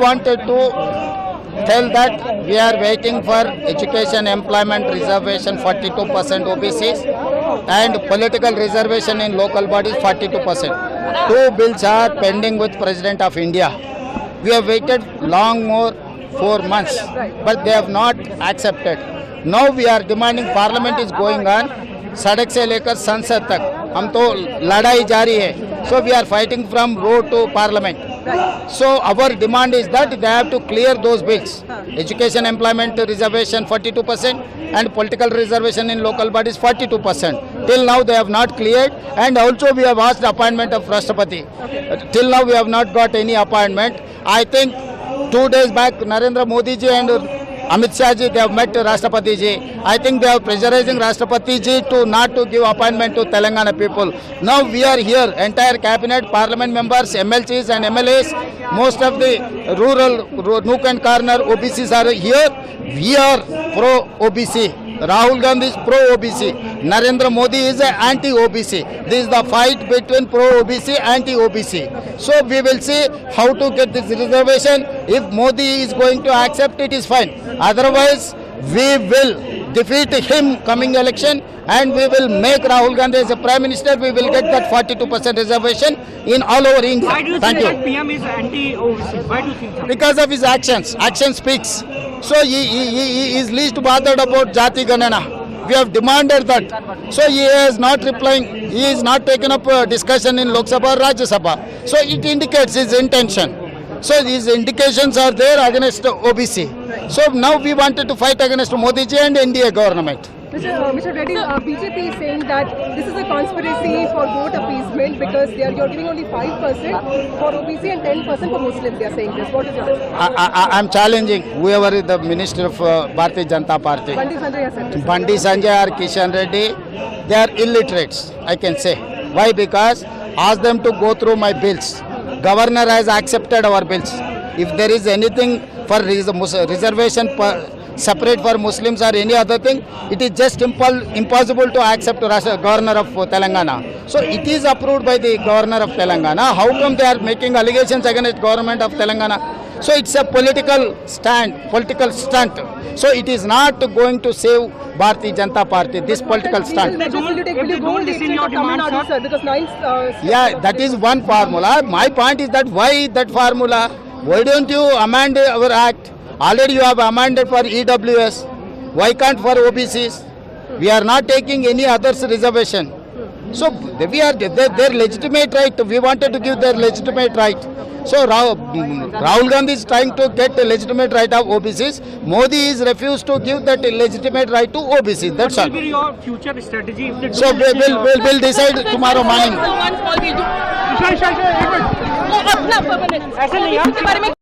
wanted to tell that we are waiting for education employment reservation 42% OBCs and political reservation in local bodies 42%. Two bills are pending with President of India. We have waited long more 4 months, but they have not accepted. Now we are demanding, Parliament is going on, सड़क से लेकर संसद तक हम तो लड़ाई जारी है. So we are fighting from road to Parliament. So our demand is that they have to clear those bills. Education employment reservation 42% and political reservation in local bodies 42%. Till now they have not cleared, and also we have asked appointment of Rashtrapati. Till now we have not got any appointment. I think 2 days back Narendra Modi ji and Amit Shah ji, they have met Rashtrapati ji. I think they are pressurizing Rashtrapati ji to not to give appointment to Telangana people. Now we are here, entire cabinet, parliament members, MLCs and MLAs, most of the rural nook and corner OBCs are here. We are pro OBC. Rahul Gandhi is pro OBC. Narendra Modi is anti OBC. This is the fight between pro OBC and anti OBC. So we will see how to get this reservation. If Modi is going to accept it, is fine. Otherwise, we will defeat him coming election and we will make Rahul Gandhi as a Prime Minister. We will get that 42% reservation in all over India. Why do you Thank think you. that PM is anti-OBC? Why do you think so? Because of his actions. Action speaks. So he is least bothered about Jati Ganana. We have demanded that. So he is not replying. He is not taking up a discussion in Lok Sabha or Rajya Sabha. So it indicates his intention. So these indications are there against OBC. So now we wanted to fight against Modi ji and NDA government. Mr. Reddy, BJP is saying that this is a conspiracy for vote appeasement because you're giving only 5% for OBC and 10% for Muslims. They are saying this. What is your response? I'm challenging whoever is the Minister of Bharatiya Janata Party. Bandi Sanjay has said this. Bandi Sanjay or Kishan Reddy, they are illiterates, I can say. Why? Because ask them to go through my bills. Governor has accepted our bills. If there is anything for reservation separate for Muslims or any other thing, it is just impossible to accept Governor of Telangana. So it is approved by the Governor of Telangana. How come they are making allegations against Government of Telangana? So it's a political stunt. So it is not going to save Bharatiya Janata Party, this political stunt. Will you go this in your demand, sir? Because Yeah, that is one formula. My point is that why that formula? Why don't you amend our act? Already you have amended for EWS. Why can't for OBCs? We are not taking any others reservation. So we are their legitimate right. We wanted to give their legitimate right. So Rahul Gandhi is trying to get a legitimate right of OBCs. Modi is refused to give that legitimate right to OBCs. That's all. What will be your future strategy if they So we'll decide tomorrow morning. ऐसा नहीं यार